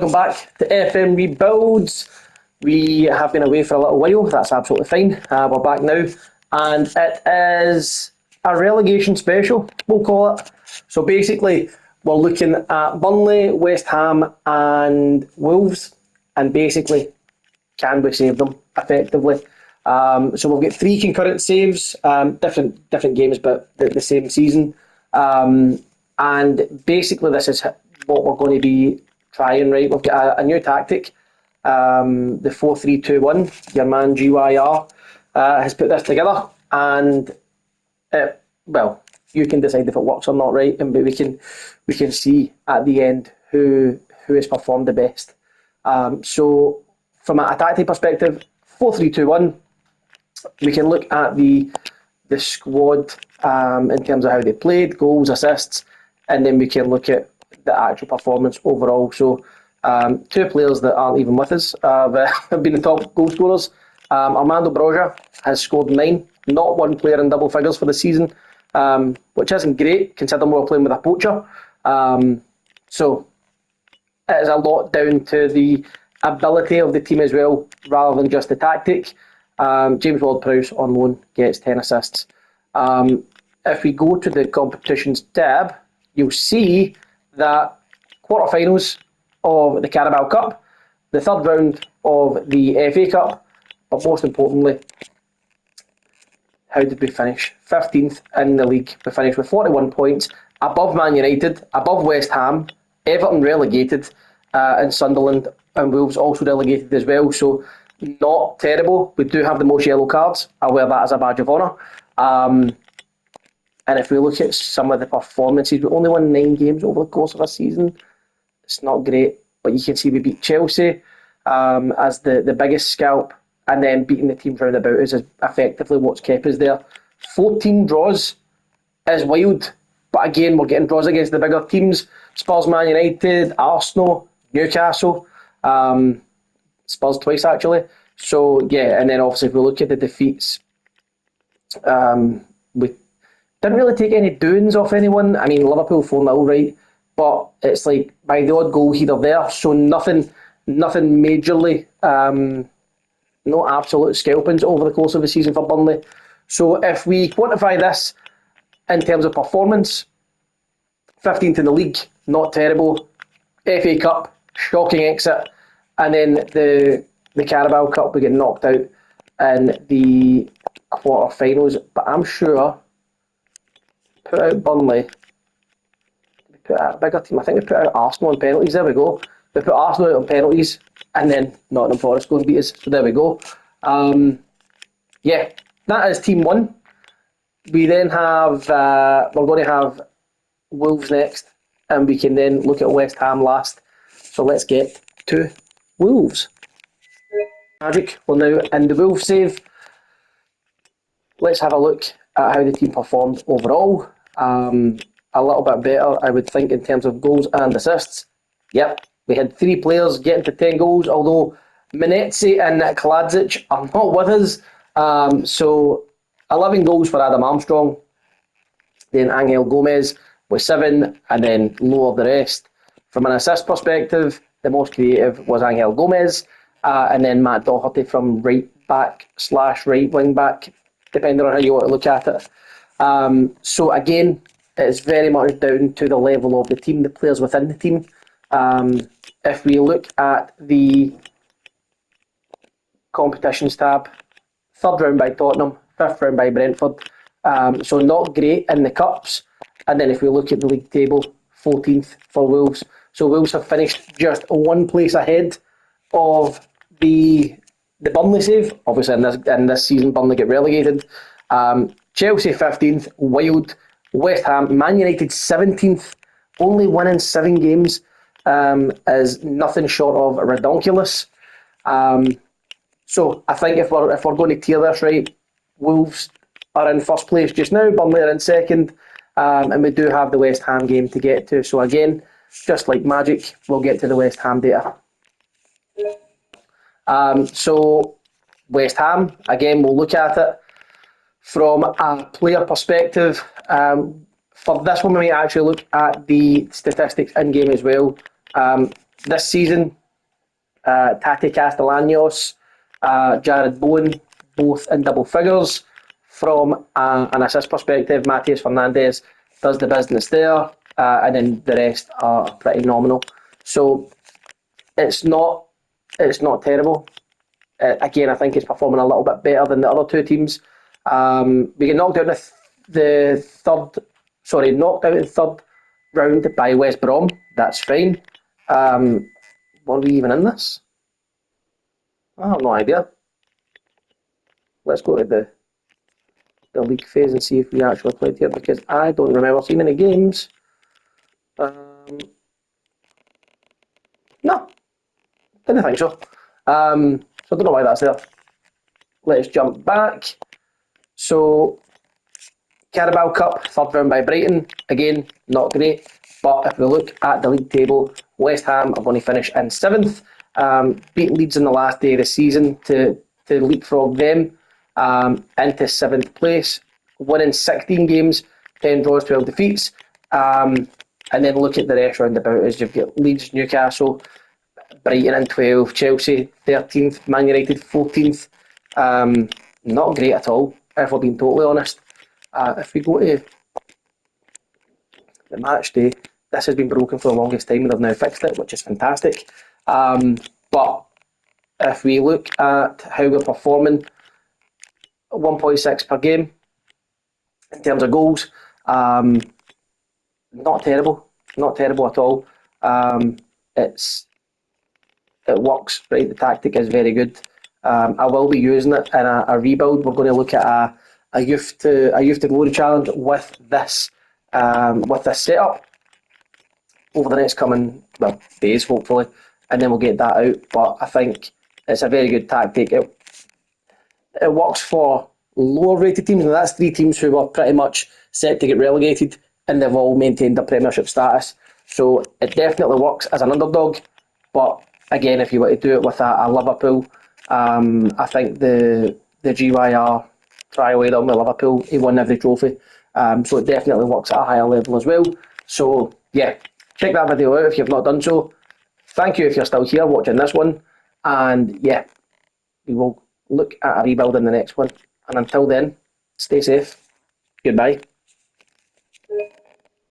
Welcome back to FMRebuilds. We have been away for a little while, that's absolutely fine. We're back now, and it is a relegation special, we'll call it. So basically, we're looking at Burnley, West Ham, and Wolves, and basically, can we save them effectively? So we've got three concurrent saves, different games, but the same season. And basically, this is what we're going to be trying. Right, we've got a new tactic, the 4-3-2-1. Your man GYR has put this together, and well, you can decide if it works or not, right? And we can see at the end who has performed the best. So from a tactic perspective, 4-3-2-1. We can look at the squad in terms of how they played, goals, assists, and then we can look at the actual performance overall. So two players that aren't even with us have been the top goal scorers. Armando Broja has scored 9, not one player in double figures for the season, which isn't great considering we're playing with a poacher. So it is a lot down to the ability of the team as well, rather than just the tactic. James Ward-Prowse on loan gets 10 assists. If we go to the competitions tab, you'll see that quarterfinals of the Carabao Cup, the third round of the FA Cup, but most importantly, how did we finish? 15th in the league. We finished with 41 points, above Man United, above West Ham, Everton relegated, and Sunderland and Wolves also relegated as well. So not terrible. We do have the most yellow cards. I wear that as a badge of honour. And if we look at some of the performances, we only won 9 games over the course of a season. It's not great, but you can see we beat Chelsea as the biggest scalp, and then beating the teams round about us is effectively what's kept us there. 14 draws is wild, but again, we're getting draws against the bigger teams. Spurs, Man United, Arsenal, Newcastle, Spurs twice actually. So yeah, and then obviously if we look at the defeats, we didn't really take any doings off anyone. I mean, Liverpool 4-0, right? But it's like by the odd goal here or there, so nothing majorly, no absolute scalpings over the course of the season for Burnley. So if we quantify this in terms of performance, 15th in the league, not terrible. FA Cup, shocking exit. And then the Carabao Cup, we get knocked out in the quarter-finals. But I'm sure, put out Burnley, we put out a bigger team. I think we put out Arsenal on penalties. There we go. We put Arsenal out on penalties, and then Nottingham Forest go and beat us. So there we go. Yeah, that is team 1. We then have, we're going to have Wolves next, and we can then look at West Ham last. So let's get to Wolves. Magic, we're now in the Wolves save. Let's have a look at how the team performed overall. A little bit better, I would think, in terms of goals and assists. Yep, we had 3 players getting to 10 goals, although Menetzi and Kaladzic are not with us. So 11 goals for Adam Armstrong, then Angel Gomez with 7, and then lower the rest. From an assist perspective, the most creative was Angel Gomez, and then Matt Doherty from right back / right wing back, depending on how you want to look at it. So again, it's very much down to the level of the team, the players within the team. If we look at the competitions tab, 3rd round by Tottenham, 5th round by Brentford. So not great in the cups. And then if we look at the league table, 14th for Wolves. So Wolves have finished just 1 place ahead of the Burnley save. Obviously in this season, Burnley get relegated. Chelsea 15th, wild. West Ham, Man United 17th, only winning 7 games is nothing short of ridiculous. So I think if we're going to tier this right, Wolves are in first place just now, Burnley are in second, and we do have the West Ham game to get to. So again, just like magic, we'll get to the West Ham data. So West Ham, again, we'll look at it from a player perspective. For this one, we might actually look at the statistics in-game as well. this season, Tati Castellanos, Jared Bowen, both in double figures. From an assist perspective, Matheus Fernandes does the business there, and then the rest are pretty nominal. So it's not terrible. Again, I think it's performing a little bit better than the other two teams. We get knocked out in knocked out in third round by West Brom. That's fine. Were we even in this? I have no idea. Let's go to the league phase and see if we actually played here, because I don't remember seeing any games. No, didn't think so. So I don't know why that's there. Let's jump back. So Carabao Cup, third round by Brighton. Again, not great. But if we look at the league table, West Ham are going to finish in 7th. Beat Leeds in the last day of the season to leapfrog them into 7th place. Winning 16 games, 10 draws, 12 defeats. And then look at the rest roundabout as you've got Leeds, Newcastle, Brighton in 12, Chelsea 13th, Man United 14th. Not great at all, if we're being totally honest. If we go to the match day, this has been broken for the longest time and they've now fixed it, which is fantastic. But if we look at how we're performing, 1.6 per game in terms of goals, not terrible at all. It works, right? The tactic is very good. I will be using it in a rebuild. We're going to look at a youth to glory challenge with this setup over the next coming days, hopefully, and then we'll get that out. But I think it's a very good tactic. It works for lower rated teams, and that's 3 teams who were pretty much set to get relegated, and they've all maintained their Premiership status. So it definitely works as an underdog. But again, if you want to do it with a Liverpool, I think the GYR trial with Liverpool, he won every trophy. So it definitely works at a higher level as well. So yeah, check that video out if you've not done so. Thank you if you're still here watching this one. And yeah, we will look at a rebuild in the next one. And until then, stay safe. Goodbye.